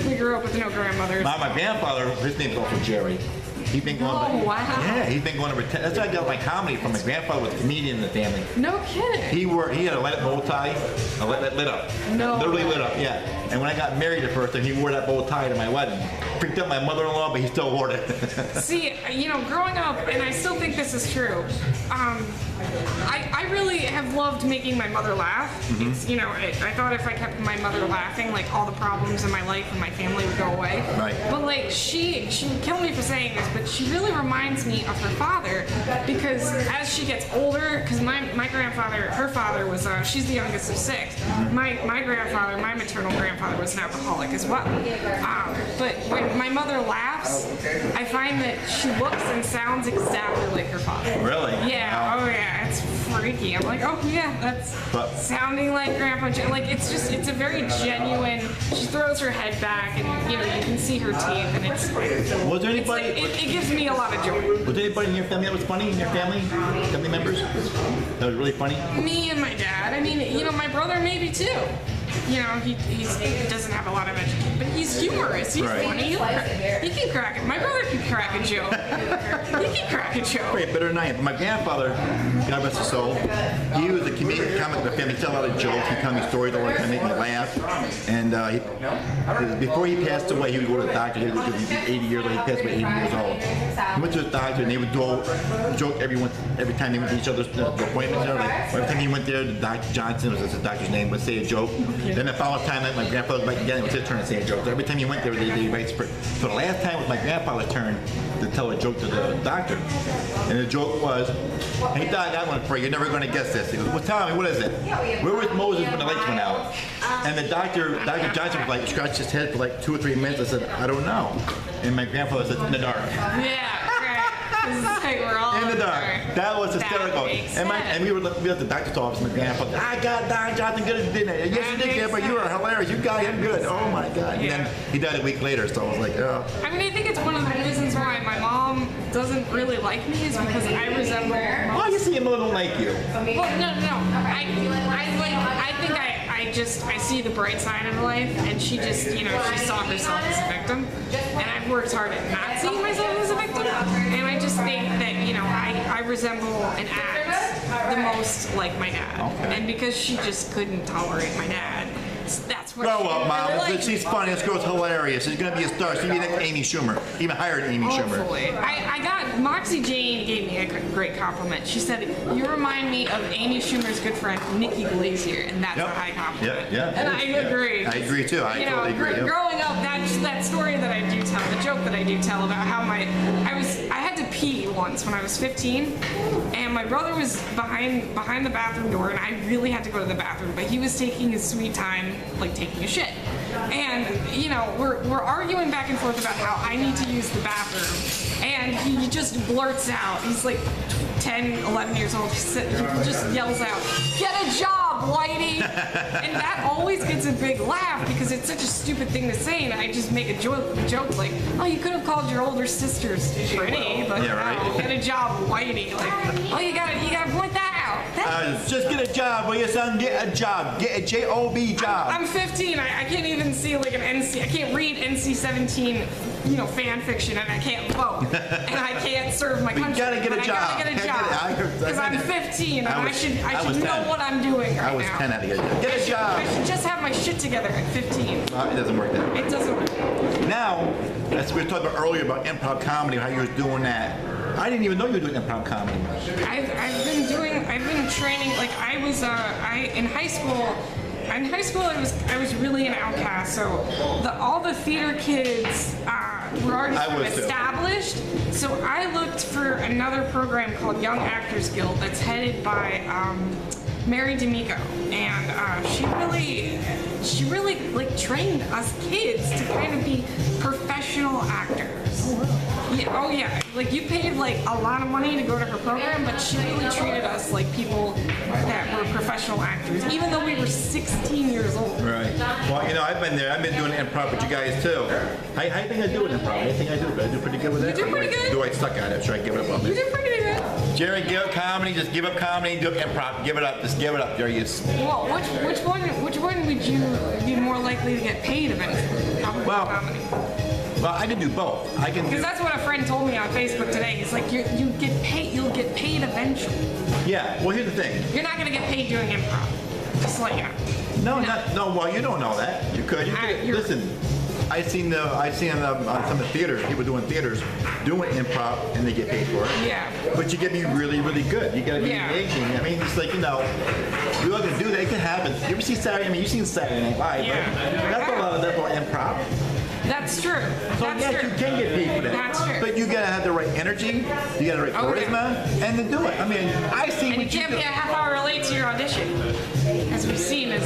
basically grew up with no grandmothers. My grandfather, his name's also Jerry. He's been going. Oh, wow. Yeah, he's been going over. That's why I got my comedy from. My grandfather was a comedian in the family. No kidding. He had a light up bow tie, lit up. No. Literally lit up. Yeah. And when I got married the first time, he wore that bow tie to my wedding. Freaked out my mother-in-law, but he still wore it. See, you know, growing up, and I still think this is true. I really have loved making my mother laugh. Mm-hmm. It's, you know, I thought if I kept my mother laughing, like all the problems in my life and my family would go away. Right. But like she would kill me for saying this, but she really reminds me of her father because as she gets older, because my grandfather, her father was, she's the youngest of 6. My grandfather, my maternal grandfather was an alcoholic as well. But when my mother laughs, I find that she looks and sounds exactly like her father. Really? Yeah. Wow. Oh yeah. It's freaky. I'm like, oh yeah, that's sounding like Grandpa. Like it's a very genuine. She throws her head back, and you know you can see her teeth, and it's. Was there anybody? It gives me a lot of joy. Was there anybody in your family that was funny? In your family members, that was really funny? Me and my dad. I mean, you know, my brother maybe too. You know, he doesn't have a lot of education, but he's humorous. He's funny. He can crack it. My brother can crack a joke. He can crack a joke. Wait, better than I am. My grandfather, God rest his soul, he was a comedian, comic in the family. He tell a lot of jokes. He tell me stories all the time, make me laugh. And before he passed away, he would go to the doctor. He was 80 years old. He passed away 80 years old. He went to the doctor, and they would do a joke every time they went to each other's appointments. Like, every time he went there, Dr. Johnson was the doctor's name, would say a joke. Then the following time, like my grandfather was back again, it was his turn to say a joke. So every time he went there, they write script. So the last time was my grandfather's turn to tell a joke to the doctor. And the joke was, hey Doc, I got one for you. You're never going to guess this. He goes, well, tell me, what is it? Where was Moses when the lights went out? And the Dr. Johnson was like, scratched his head for like 2 or 3 minutes. I said, I don't know. And my grandfather said, in the dark. Yeah. Like we're all in the dark. That was hysterical. And we were at the doctor's office, and my grandfather, I got Dr. Johnson good, didn't I? Yes, you did, Grandpa. You were hilarious. You got him good. Oh my God. And then he died a week later, so I was like, oh. I mean, I think it's one of the reasons why my mom doesn't really like me is because I resemble. Why you see your mother don't like you? Well, no. I see the bright side of life, and she just, you know, she saw herself as a victim, and I've worked hard at not seeing myself as a victim, and I just think that, you know, I resemble and act the most like my dad, and because she just couldn't tolerate my dad, that's what. Grow up, Mom. Really She's funny. This girl's hilarious. She's gonna be a star. She'll be like Amy Schumer. Even higher than Amy Schumer. Hopefully. I got Moxie Jane gave me a great compliment. She said, "You remind me of Amy Schumer's good friend Nikki Glazier," and that's a high compliment. Yeah. And I agree. I agree too. I totally agree. Growing up, that story that I do tell, the joke that I do tell about how I had to pee once when I was 15, and my brother was behind the bathroom door, and I really had to go to the bathroom, but he was taking his sweet time, like taking a shit. And you know, we're arguing back and forth about how I need to use the bathroom, and he just blurts out. He's like 10, 11 years old. He just yells out, "Get a job, Whitey!" And that always gets a big laugh because it's such a stupid thing to say, and I just make a joke like, "Oh, you could have called your older sisters pretty, but no, get a job, Whitey." Like, oh, you gotta point that out. Just get a job, will you, son? Get a job. Get a J-O-B job. I'm 15. I can't even see like an NC. I can't read NC-17, you know, fan fiction, and I can't vote, and I can't serve my country. You gotta get a job. I gotta get a job because I'm 15, and I should know what I'm doing right now. I was 10 at the age. Get a job. I should just have my shit together at 15. It doesn't work that way. It doesn't work. Now, as we were talking about earlier about improv comedy, how you were doing that. I didn't even know you were doing improv comedy. I've been training. Like I was in high school. In high school, I was really an outcast. So all the theater kids were already sort of established. So I looked for another program called Young Actors Guild that's headed by Mary D'Amico, and she really like trained us kids to kind of be professional actors. Oh yeah, like you paid like a lot of money to go to her program, but she really treated us like people that were professional actors, even though we were 16 years old. Right. Well, you know, I've been there. I've been doing improv with you guys too. How do you think I do with improv? I think I do pretty good with it. You do pretty good. Do I suck at it? Should I give it up? You do pretty good. Jerry, give up comedy. Just give up comedy. Do improv. Give it up. Just give it up. Jerry, Well, which one would you be more likely to get paid eventually? Probably Well, comedy? well, I can do both. I can Because do. that's what a friend told me on Facebook today. He's like, you get paid. You'll get paid eventually. Yeah. Well, here's the thing. You're not gonna get paid doing improv. Just like you know. No. Well, you don't know that. You could. Listen. I seen on some of the theaters, people doing theaters, doing improv, and they get paid for it. Yeah. But you gotta be really, really good. You gotta be Yeah. engaging. I mean, it's like, you're not gonna do that. It can happen. You ever see Saturday? I mean, you've seen Saturday Night Live, Yeah. right? That's all improv. That's true. So That's yes, true. you can get paid for that. That's true. But you gotta have the right energy, you gotta have the right Okay. charisma, and to do it. I mean, I see And you what you can't do. be a half hour late to your audition. As we've seen, I'm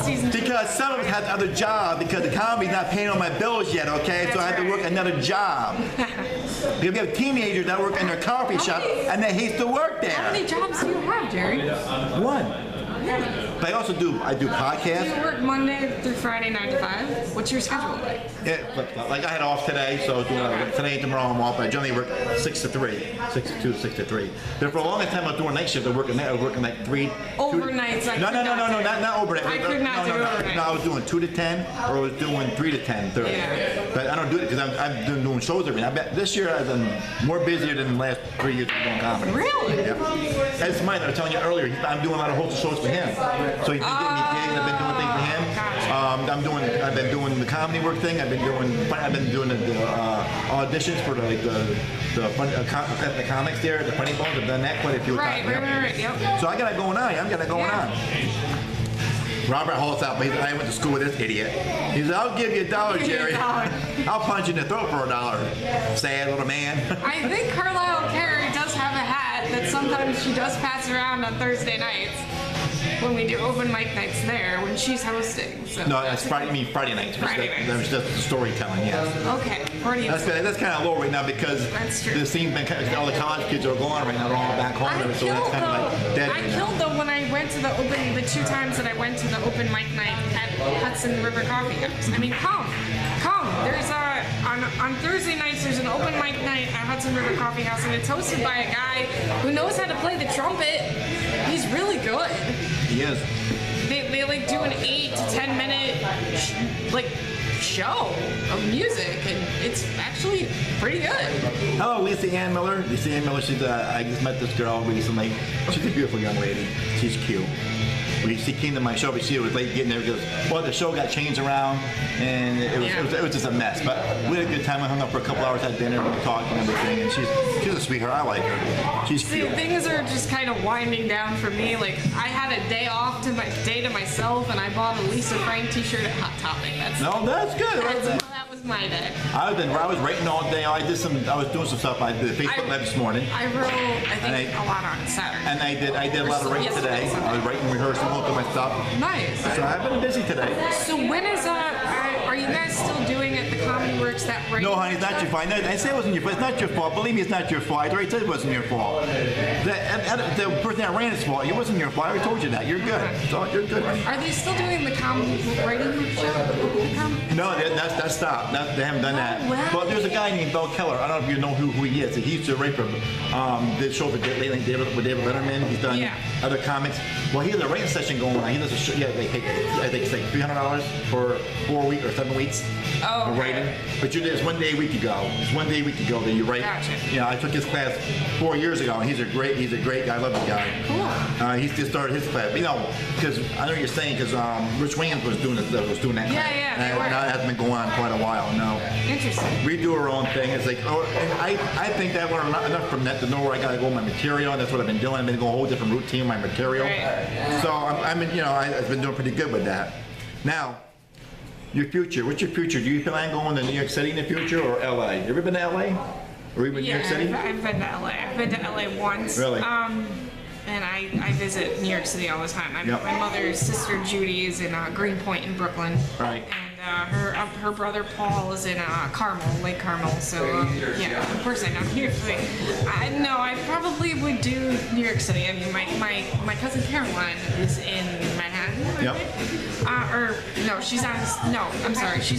season 2. Because some of us have other job because the comedy's not paying all my bills yet, okay? So I have to work another job. Because we have teenagers that work in their coffee shop and they hate to work How there. many jobs do you have, Jerry? One. But I do Do podcasts. you work Monday through Friday, 9 to 5? What's your schedule like? Yeah, but like I had off today, so today and tomorrow I'm off. I generally work 6 to 3, 6 to 2, 6 to 3. But for a long time I was doing night shift. I was working like 3. Overnights. No, not overnight. I could not do overnight. No, I was doing 2 to 10, or I was doing 3 to 10, 30. Yeah. But I don't do it because I'm doing shows every night. I bet this year I've been more busier than the last 3 years of doing comedy. Really? Yeah. That's mine. I was telling you earlier. I'm doing a lot of hosting shows for him. So he's been getting me gigs. I've been doing things for him. I've been doing the comedy work thing. I've been doing the auditions for the comics there, the funny bones. I've done that quite a few times. Right. Yep. So I got it going on. I'm got it going on. Robert Hall's out, but I went to school with this idiot. He said, "I'll give you $1, Jerry. I'll punch you in the throat for $1." Sad little man. I think Carlisle Carey does have a hat that sometimes she does pass around on Thursday nights when we do open mic nights there when she's hosting. So No, that's Friday. I mean Friday nights. Friday nights. That was just the storytelling. Yes. Okay, Friday. That's kind of low right now because That's true. the scene's been all the college kids are gone right now. They're all back home, so that's kind of like dead. I right now. killed though when I went to the 2 times that I went to the open mic night at Hudson River Coffee House. I mean, come. There's on Thursday nights there's an open mic night at Hudson River Coffee House, and it's hosted by a guy who knows how to play the trumpet. He's really good. He is. They like do an 8 to 10 minute show of music, and it's actually pretty good. Hello, Lisa Ann Miller. Lisa Ann Miller. She's I just met this girl recently. She's a beautiful young lady. She's cute. She came to my show, but she was late getting there because, well, the show got changed around, and it was just a mess. But we had a good time. I hung up for a couple hours, had dinner, we talked and everything, and she's a sweetheart. I like her. She's See, cute. things are just kind of winding down for me. Like, I had a day off to myself, and I bought a Lisa Frank t-shirt at Hot Topic. That's good. That was my day. I was writing all day. I was doing some stuff. I did a Facebook Live this morning. I wrote, a lot on Saturday. And I did a lot of writing today. I was writing, rehearsing, most of my stuff. Nice. So I've been busy today. So when is are you guys still doing at the Comedy Works that writing? No, honey, it's not your fault. I said it wasn't your fault. It's not your fault. Believe me, it's not your fault. I already said it wasn't your fault. The person that ran it's fault. It wasn't your fault. I already told you that. You're good. So you're good, honey. Are they still doing the comedy writing workshop? No, that's stopped. They haven't done that. Wow. But there's a guy named Bill Keller. I don't know if you know who he is. He used to write for the show with David Letterman. He's done other comics. Well, he has a writing session going on. He does a show. Yeah, they pay, I think it's like $300 for 4 weeks or 7 weeks of writing. But it's 1 day a week you go. It's 1 day a week you go that you write. Gotcha. Yeah, I took his class 4 years ago, and he's a great guy. I love the guy. Cool. He just started his class. You know, because I know what you're saying, because Rich Williams was doing that class. Yeah, they were. And that hasn't been going on quite a while. No. Interesting. We do our own thing. It's like, I think that I learned enough from that to know where I got to go with my material, and that's what I've been doing. I've been going a whole different routine with my material. Right. So I've been doing pretty good with that. Now, your future. What's your future? Do you plan on going to New York City in the future or LA? You ever been to LA? Or even New York City? I've been to LA. I've been to LA once. Really? And I visit New York City all the time. Yep. My mother's sister Judy is in Greenpoint in Brooklyn. Right. And her brother Paul is in Carmel, Lake Carmel. So yeah, of course I know New York City. I probably would do New York City. I mean, my cousin Caroline is in Manhattan. Yep. She's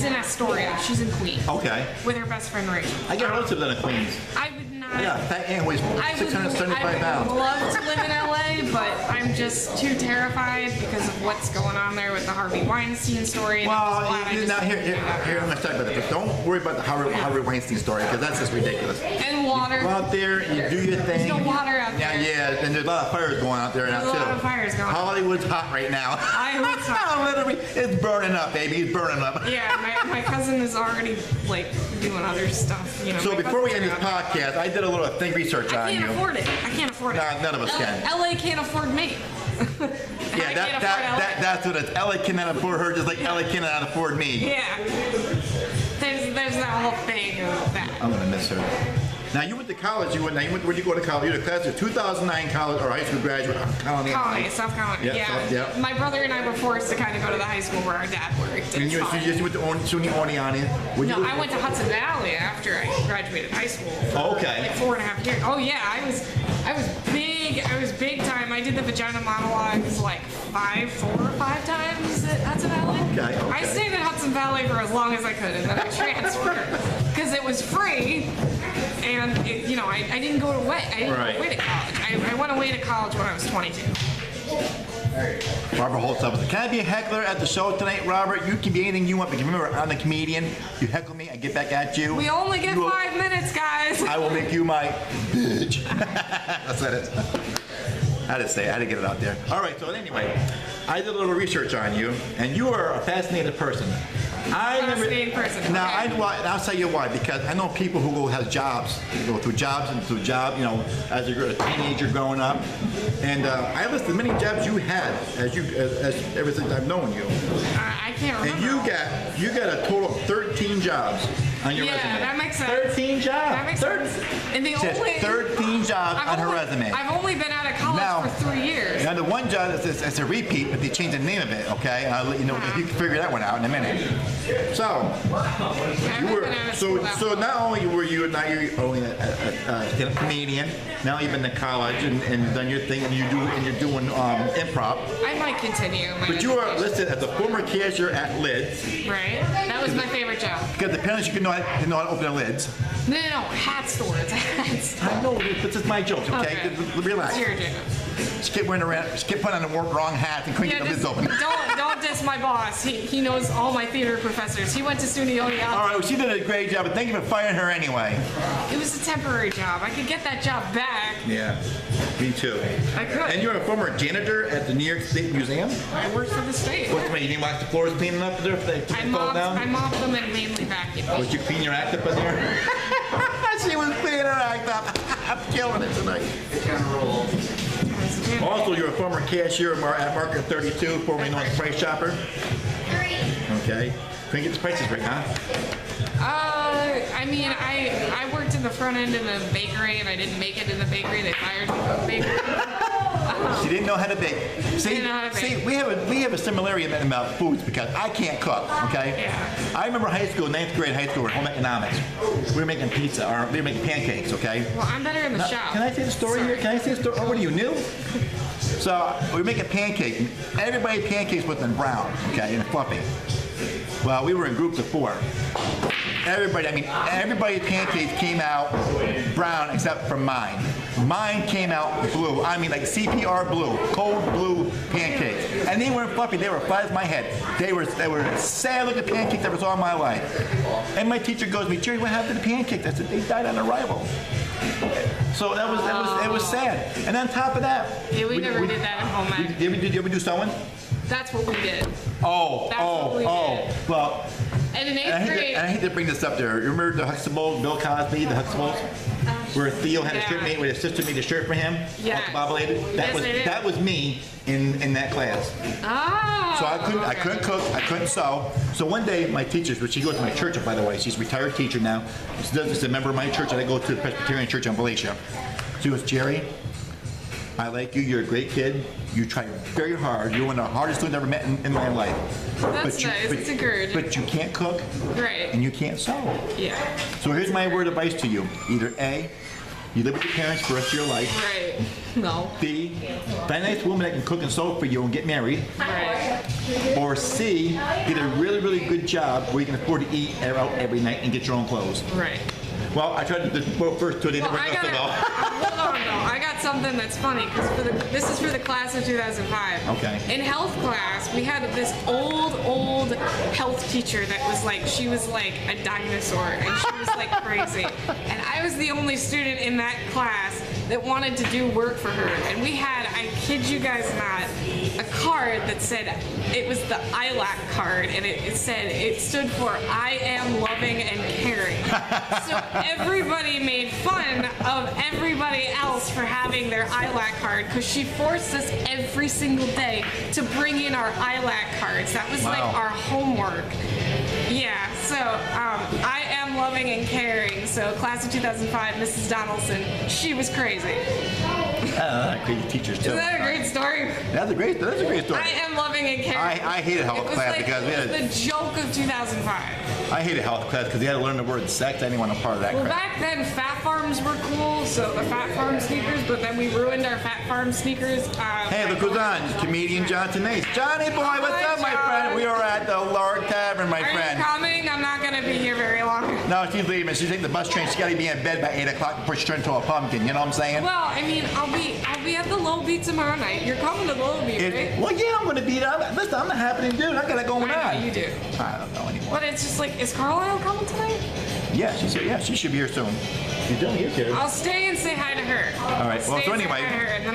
in Astoria. She's in Queens. Okay. With her best friend Rachel. I got relatives in Queens. I would not. Yeah, fat Ann weighs I would 675 pounds. love to live in LA, way, but I'm just too terrified because of what's going on there with the Harvey Weinstein story. And Well, I'm here, I'm going to talk about it, but don't worry about the Harvey Weinstein story, because that's just ridiculous. And water. You go out there, and you do your thing. There's no water out there. Yeah, and there's a lot of fires going out there now, too. There's a lot of fires going on. Hollywood's hot right now. Hollywood's hot. Literally, it's burning up, baby. It's burning up. Yeah, my cousin is already, like, doing other stuff, you know. So before we end this podcast, I did a little research on you. I can't afford it. I can't afford it. None of us can. LA can't afford me. Yeah, that's what it's. LA cannot afford her, just like LA cannot afford me. Yeah. There's that whole thing of that. I'm gonna miss her. Now you went to college. Where'd you go to college? You were a class of 2009 college or high school graduate. Colony, South Colony. Yeah. My brother and I were forced to kind of go to the high school where our dad worked. And you just went to SUNY Oneonta? No, I went to Hudson Valley after I graduated high school. Oh, okay. Like 4.5 years. Oh yeah, I was big. I was big time. I did the vagina monologues like 4 or 5 times at Hudson Valley. Okay. I stayed at Hudson Valley for as long as I could, and then I transferred because it was free. And I didn't go away. I didn't go away to college. I went away to college when I was 22. Robert Holtz up. Can I be a heckler at the show tonight, Robert? You can be anything you want, but remember, I'm the comedian. You heckle me, I get back at you. We only get 5 minutes, guys. I will make you my bitch. That's what it is. I had to get it out there. All right, so anyway, I did a little research on you, and you are a fascinating person. Fascinating person. Now, Okay. I'll tell you why, because I know people who go jobs, go through jobs and through jobs, as a teenager growing up. And I listed many jobs you had as ever since I've known you. I can't remember. And you got a total of 13 jobs on your resume. Yeah, that makes sense. 13 jobs. That makes sense. And the only 13 jobs on her resume. I've only been out of college for 3 years. Now the one job is a repeat, but they changed the name of it. Okay, I'll let you know if you can figure that one out in a minute. So not only were you now you're only a comedian. Now you've been to college and done your thing, and you're doing improv. I might continue. But you are listed as a former cashier at Lids. Right. That was my favorite job. Because apparently you can know how to open the lids. No, hat stores. Hats. I know, but it's my joke, okay? Relax. It's your joke. Just keep wearing around. Just keep putting on the wrong hat and couldn't get the lids open. Don't diss my boss. He knows all my theater professors. He went to SUNY Oneonta. All right, well, she did a great job, but thank you for firing her anyway. It was a temporary job. I could get that job back. Yeah, me too. I could. And you're a former janitor at the New York State Museum? I worked for the state. What's you didn't watch the floors cleaning up there if they took the fall down? I mopped them and mainly vacuumed. Would you clean your act up in there? She was cleaning her act up. I'm killing it tonight. Also, you're a former cashier at Market 32, formerly known as Price Chopper. Okay. Couldn't get the prices right, huh? I worked in the front end in the bakery, and I didn't make it in the bakery. They fired me from the bakery. She didn't know how to bake. See, we have a similarity about foods because I can't cook. Okay. Yeah. I remember high school, 9th grade high school, home economics. We were making pizza, or we were making pancakes. Okay. Well, I'm better in the shop. Can I say the story here? Can I say the story? Oh, what are you new? So we were making pancakes. Everybody pancakes with them brown, okay, and fluffy. Well, we were in groups of 4. Everybody's pancakes came out brown except for mine. Mine came out blue. I mean, like CPR blue, cold blue pancakes. And they weren't fluffy. They were flat as my head. They were sad looking pancakes I ever saw in my life. And my teacher goes to me, Jerry, what happened to the pancakes? I said, they died on arrival. So it was sad. And on top of that, yeah, we never did that at home. Did you ever do sewing? That's what we did. Did. Well, And in 8th grade. I hate to bring this up there. You remember the Huxtables, Bill Cosby, the Huxtables? Where Theo had a shirt made, where his sister made a shirt for him? Yeah. That was me in that class. Oh. So I couldn't cook, I couldn't sew. So one day my teachers, which she goes to my church, by the way, she's a retired teacher now. She's a member of my church, and I go to the Presbyterian Church on Valatia. She goes, Jerry, I like you. You're a great kid. You try very hard. You're one of the hardest students I've ever met in my life. That's nice. It's encouraging. But you can't cook. Right. And you can't sew. Yeah. So here's my word of advice to you. Either A, you live with your parents for the rest of your life. Right. No. B, find a nice woman that can cook and sew for you and get married. Right. Or C, get a really, really good job where you can afford to eat out every night and get your own clothes. Right. Well, I tried to do the first two. They Well, never I got got to go. hold on though. I got something that's funny because this is for the class of 2005. Okay. In health class, we had this old health teacher that was like, she was like a dinosaur and she was like crazy. And I was the only student in that class that wanted to do work for her. And we had, I kid you guys not, a card that said, it was the ILAC card, and it stood for I am loving and caring. So everybody made fun of everybody else for having their ILAC card because she forced us every single day to bring in our ILAC cards. That was like our homework. Yeah, so I am loving and caring. So class of 2005, Mrs. Donaldson, she was crazy. Crazy teachers too. Isn't that a great story? That's a great story. I am loving and caring. I hated health class because we had the joke of 2005. I hated health class because you had to learn the word sex. I didn't want a part of that Well, crap. back then, Fat Farms were cool, so the Fat Farm sneakers, but then we ruined our Fat Farm sneakers. Hey, look who's on. Comedian John Nace. Johnny boy, what's up, my friend? We are at the Lark Tavern, my friend. Are you coming? I'm not going to be here very long. No, she's leaving. She's taking the bus train. She's got to be in bed by 8 o'clock before she turns into a pumpkin. You know what I'm saying? Well, I mean, I'll be at the Low Beat tomorrow night. You're coming to the Low Beat, right? Well, yeah, I'm going to beat up. Listen, I'm a happening dude. I got to go on. I know you do. I don't know anymore. But it's just like, is Carlisle coming tonight? Yeah, she said, yeah, she should be here soon. She's doing it here. I'll stay and say hi to her. All right. Well, so anyway,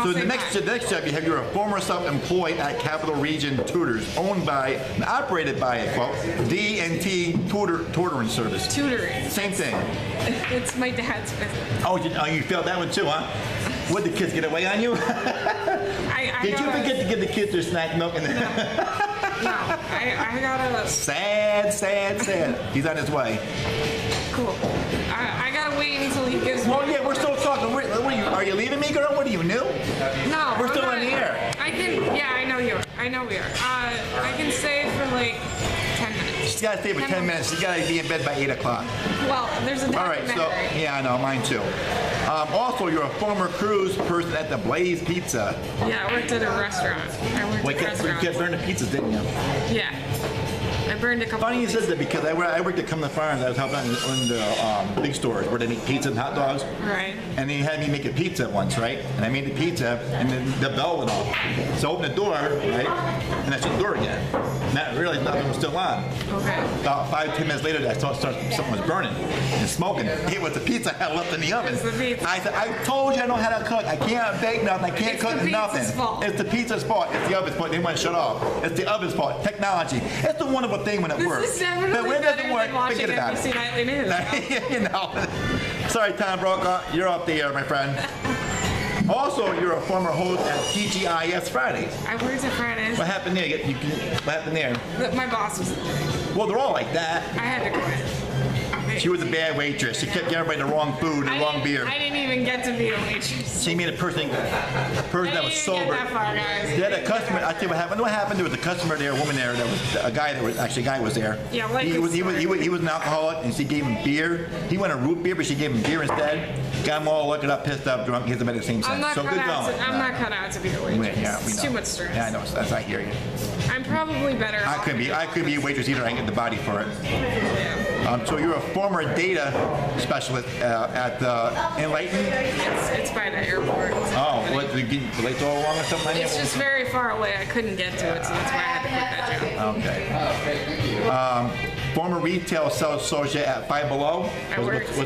so the next job you have, you're a former self-employed at Capital Region Tutors, owned by and operated by quote D&T Tutoring Service. Tutoring. Same thing. It's my dad's business. Oh, you failed that one too, huh? What, the kids get away on you? Did you forget to give the kids their snack milk? And No, I gotta. Sad. He's on his way. Cool. I gotta wait until he gives me. Well, yeah, we're still talking. What are you leaving me, girl? What are you new? No, We're still not. in the air. I can. Yeah, I know you are. I know we are. I can stay for like 10 minutes. She's got to stay for 10 minutes. She's got to be in bed by 8 o'clock. Well, there's a All right, documentary. so, yeah, I know, mine too. Also, you're a former cruise person at the Blaze Pizza. Yeah, I worked at a restaurant. You kept burning the pizzas, didn't you? Yeah. I burned a couple. Funny you of said that because I worked at Cumberland Farms. I was helping out in the big stores where they make pizza and hot dogs. Right. And they had me make a pizza once, right? And I made the pizza, and then the bell went off. So I opened the door, right? And I shut the door again. And I realized nothing was still on. Okay. About 5-10 minutes later, I saw something was burning and smoking. It was the pizza I had left in the oven. It's the pizza. I said, I told you I know how to cook. I can't bake nothing. I can't It's cook the nothing. pizza's fault. It's the pizza's fault. It's the oven's fault. They want to shut off. It's the oven's fault. Technology. It's the wonderful thing when it works. This is definitely But when it doesn't better work, than watching forget about NBC Nightly News. it. You know. Sorry, Tom Brokaw. You're off the air, my friend. Also, you're a former host at TGIS Fridays. I worked at Fridays. What happened there? What happened there? My boss was. Well, they're all like that. I had to quit. She was a bad waitress. She kept giving everybody the wrong food and the wrong beer. I didn't even get to be a waitress. She made a person that was sober. Get that far, guys. They had a customer. I tell you what happened. What happened? There was a customer there, a woman there. That was a guy. A guy was there. Yeah, like he was an alcoholic, and she gave him beer. He wanted a root beer, but she gave him beer instead. Got him all looking up, pissed up, drunk. He hasn't been the same since. So good going. I'm not cut out to be a waitress. Yeah, we know. It's too much stress. Yeah, I know. That's I hear you. I'm probably better. I could be a waitress either. I can get the body for it. Yeah. So you're a former data specialist at Enlighten? It's by the airport. Oh, what, did you get late all along or something? It's just very far away. I couldn't get to it, so that's why I had to quit that job. Okay. Former retail sales associate at Five Below? What's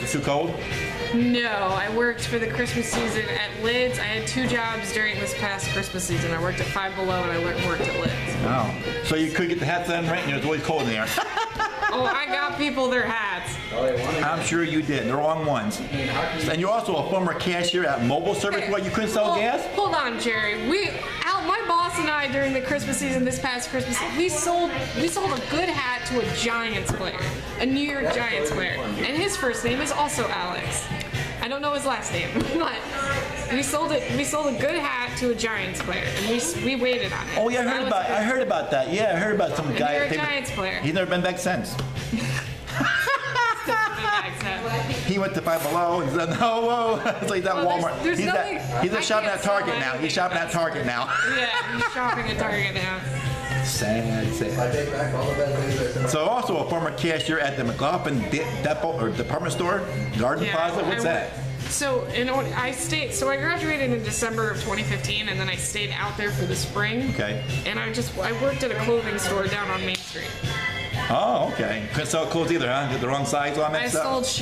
it too cold? No, I worked for the Christmas season at Lids. I had 2 jobs during this past Christmas season. I worked at Five Below and I worked at Lids. Oh. So you could get the hats on right and it was always cold in there. Oh, I got people their hats. I'm sure you did. The wrong ones. And you're also a former cashier at Mobile Service. What, you couldn't sell gas? Hold on, Jerry. My boss and I during the Christmas season this past Christmas, we sold a good hat to a Giants player, a New York Giants player, and his first name is also Alex. I don't know his last name, but we sold a good hat to a Giants player, and we waited on it. Oh yeah, I heard about that. Yeah, I heard about some guy. New York Giants player. He's never been back since. He went to Five Below and said, "No, whoa!" It's like that Walmart. He's shopping at Target now. He's shopping at Target now. Yeah, he's shopping at Target now. Sad, sad. So also a former cashier at the McLaughlin Depot or department store, Garden Plaza. What's that? So I graduated in December of 2015, and then I stayed out there for the spring. Okay. And I worked at a clothing store down on Main Street. Oh, okay. Couldn't sell clothes either, huh? Get the wrong size on that I stuff? sold shoes.